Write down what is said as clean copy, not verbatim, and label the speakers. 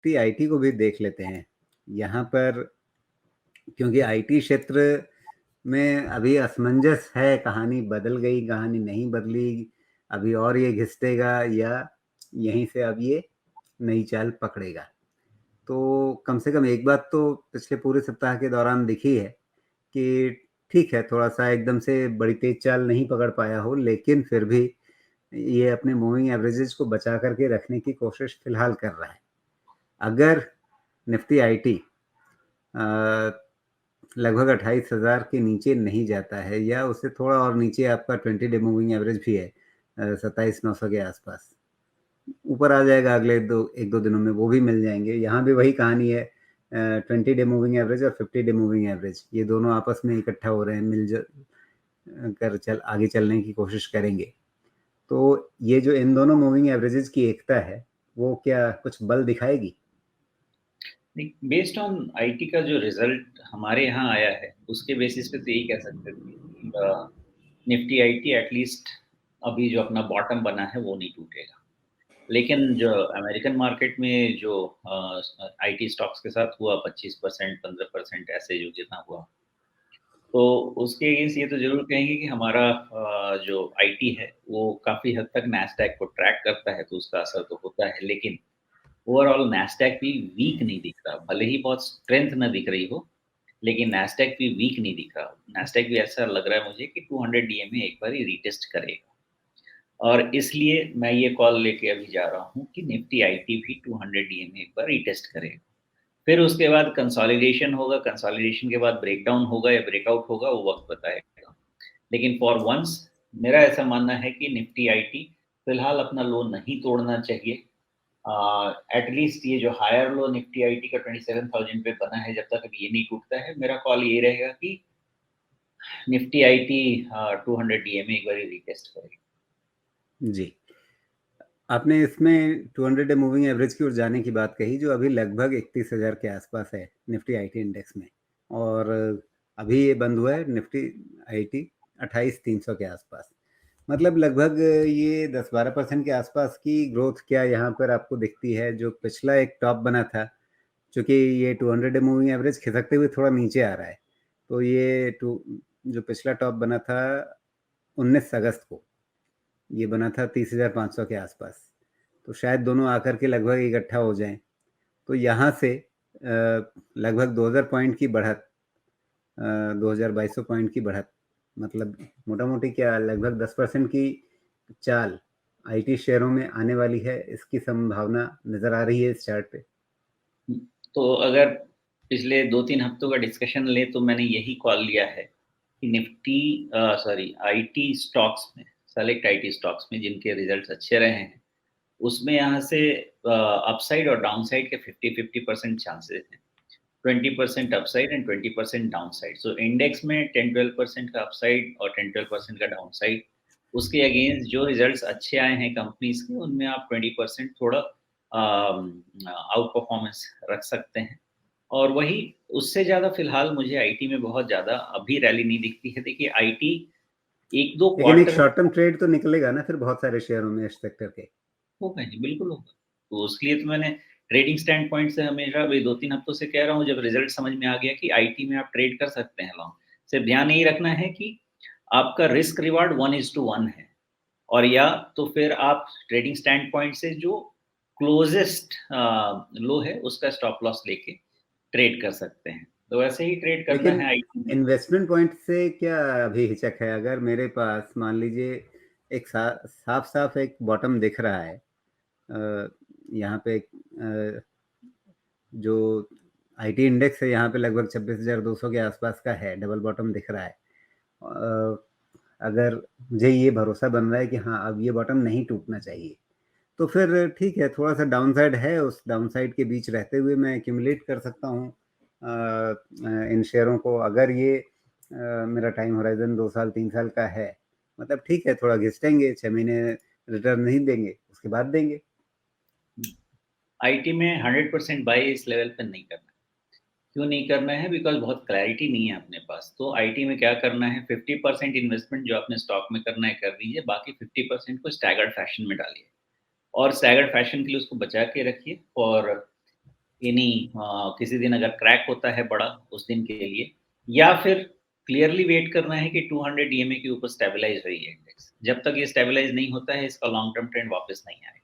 Speaker 1: Nifty IT को भी देख लेते हैं। यहाँ पर क्योंकि आईटी क्षेत्र में अभी असमंजस है, कहानी बदल गई, कहानी नहीं बदली, अभी और ये घिसेगा या यहीं से अब ये नई चाल पकड़ेगा। तो कम से कम एक बात तो पिछले पूरे सप्ताह के दौरान दिखी है कि ठीक है, थोड़ा-सा एकदम से बड़ी तेज़ चाल नहीं पकड़ पाया हो, लेकिन फिर भी ये अपने मूविंग एवरेजेस को बचा कर के रखने की कोशिश फिलहाल कर रहा है। अगर निफ्टी आईटी लगभग 28,000 के नीचे नहीं जाता है या उससे थोड़ा और नीचे आपका 20 डे मूविंग एवरेज भी है 27,900 के आसपास, ऊपर आ जाएगा अगले 1-2 दिनों में, वो भी मिल जाएंगे। यहाँ भी वही कहानी है, 20 डे मूविंग एवरेज और 50 डे मूविंग एवरेज, ये दोनों आपस में इकट्ठा हो रहे हैं, आगे चलने की कोशिश करेंगे। तो ये जो इन दोनों मूविंग एवरेजेस की एकता है, वो क्या कुछ बल दिखाएगी?
Speaker 2: बेस्ड ऑन आईटी का जो रिजल्ट हमारे यहाँ आया है उसके बेसिस पे तो यही कह सकते थे कि निफ्टी आईटी एटलीस्ट अभी जो अपना बॉटम बना है वो नहीं टूटेगा। लेकिन जो अमेरिकन मार्केट में जो आईटी स्टॉक्स के साथ हुआ 25% 15% ऐसे जो जितना हुआ, तो उसके अगेंस्ट ये तो जरूर कहेंगे कि हमारा जो आईटी है वो काफी हद तक नैस्डैक को ट्रैक करता है, तो उसका असर तो होता है। लेकिन ओवरऑल नैस्डैक भी वीक नहीं दिख रहा, भले ही बहुत स्ट्रेंथ ना दिख रही हो, लेकिन नैस्डैक भी वीक नहीं दिख रहा। नैस्डैक भी ऐसा लग रहा है मुझे कि 200 डीएमए एक बार ही रीटेस्ट करेगा, और इसलिए मैं ये कॉल लेके अभी जा रहा हूँ कि निफ्टी आईटी भी 200 डीएमए एक बार रीटेस्ट करेगा। फिर उसके बाद कंसोलिडेशन होगा, कंसोलिडेशन के बाद ब्रेकडाउन होगा या ब्रेकआउट होगा, वो वक्त बताएगा। लेकिन फॉर वंस मेरा ऐसा मानना है कि निफ्टी आईटी फिलहाल अपना लो नहीं तोड़ना चाहिए। एटलीस्ट ये जो हायर लो निफ्टी आईटी का 27,000 पे बना है, जब तक अभी ये नहीं टूटता है, मेरा कॉल ये रहेगा कि निफ्टी आईटी 200 डीएमए एक बार रीटेस्ट करेगी।
Speaker 1: जी। आपने इसमें 200 डे मूविंग एवरेज की ओर जाने की बात कही, जो अभी लगभग 31,000 के आसपास है निफ्टी आईटी इंडेक्स में, और अभी ये बंद हुआ है निफ्टी आईटी 28,300 के आसपास। मतलब लगभग ये 10-12% के आसपास की ग्रोथ क्या यहाँ पर आपको दिखती है? जो पिछला एक टॉप बना था, चूँकि ये 200 डे मूविंग एवरेज खिसकते हुए थोड़ा नीचे आ रहा है, तो ये जो पिछला टॉप बना था 19 अगस्त को, ये बना था 30,500 के आसपास। तो शायद दोनों आकर के लगभग इकट्ठा हो जाएं, तो यहाँ से लगभग 2000 पॉइंट की बढ़त, 2200 पॉइंट की बढ़त, मतलब मोटा मोटी क्या लगभग 10% की चाल आईटी शेयरों में आने वाली है, इसकी संभावना नजर आ रही है इस चार्ट पे।
Speaker 2: तो अगर पिछले 2-3 हफ्तों का डिस्कशन ले तो मैंने यही कॉल लिया है कि निफ्टी आईटी स्टॉक्स में, सेलेक्ट आईटी स्टॉक्स में जिनके रिजल्ट्स अच्छे रहे हैं, उसमें यहाँ से अपसाइड और डाउनसाइड के 50-50% चांसेस हैं। 20% upside and 20% downside. So index में 10-12% का अपसाइड और 10-12% का डाउनसाइड। उसके अगेंस्ट जो रिजल्ट्स अच्छे आए हैं कंपनीज के, उनमें आप 20% थोड़ा आउट परफॉर्मेंस रख सकते हैं। और वही, उससे ज़्यादा फिलहाल मुझे आईटी में बहुत ज़्यादा अभी रैली नहीं दिखती है। देखिए आईटी एक दो
Speaker 1: लेकिन एक
Speaker 2: क्वार्टर
Speaker 1: शॉर्ट टर्म ट्रेड तो निकलेगा ना फिर बहुत सारे शेयरों में इस सेक्टर के।
Speaker 2: होगा जी, बिल्कुल होगा। तो उसके लिए तो मैंने ट्रेडिंग स्टैंड पॉइंट से हमेशा अभी 2-3 हफ्तों से कह रहा हूँ, जब रिजल्ट समझ में आ गया कि आईटी में आप ट्रेड कर सकते हैं लॉन्ग। सिर्फ ध्यान यही रखना है कि आपका रिस्क रिवार्ड 1:1 है, और या तो फिर आप ट्रेडिंग स्टैंड पॉइंट से जो क्लोजेस्ट लो है उसका स्टॉप लॉस लेके ट्रेड कर सकते हैं। तो वैसे ही ट्रेड करना
Speaker 1: लेकिन
Speaker 2: है आईटी में।
Speaker 1: इन्वेस्टमेंट पॉइंट से क्या अभी हिचक है? अगर मेरे पास मान लीजिए एक साफ साफ एक बॉटम दिख रहा है, यहाँ पे जो आईटी इंडेक्स है यहाँ पे लगभग 26,200 के आसपास का है, डबल बॉटम दिख रहा है। अगर मुझे ये भरोसा बन रहा है कि हाँ अब ये बॉटम नहीं टूटना चाहिए, तो फिर ठीक है, थोड़ा सा डाउनसाइड है, उस डाउनसाइड के बीच रहते हुए मैं एक्यूमुलेट कर सकता हूँ इन शेयरों को। अगर ये मेरा टाइम होराइजन 2 साल 3 साल का है, मतलब ठीक है, थोड़ा घिसटेंगे, 6 महीने रिटर्न नहीं देंगे, उसके बाद देंगे।
Speaker 2: आईटी में 100% बाई इस लेवल पे नहीं करना। क्यों नहीं करना है? बिकॉज़ बहुत क्लैरिटी नहीं है अपने पास। तो आईटी में क्या करना है, 50% इन्वेस्टमेंट जो आपने स्टॉक में करना है कर दीजिए, बाकी 50% को स्टैगर्ड फैशन में डालिए, और स्टैगर्ड फैशन के लिए उसको बचा के रखिए। और किसी दिन अगर क्रैक होता है बड़ा उस दिन के लिए, या फिर क्लियरली वेट करना है कि 200 ईएमए के ऊपर स्टेबलाइज हुई है इंडेक्स। जब तक ये स्टेबलाइज नहीं होता है, इसका लॉन्ग टर्म ट्रेंड वापस नहीं आएगा।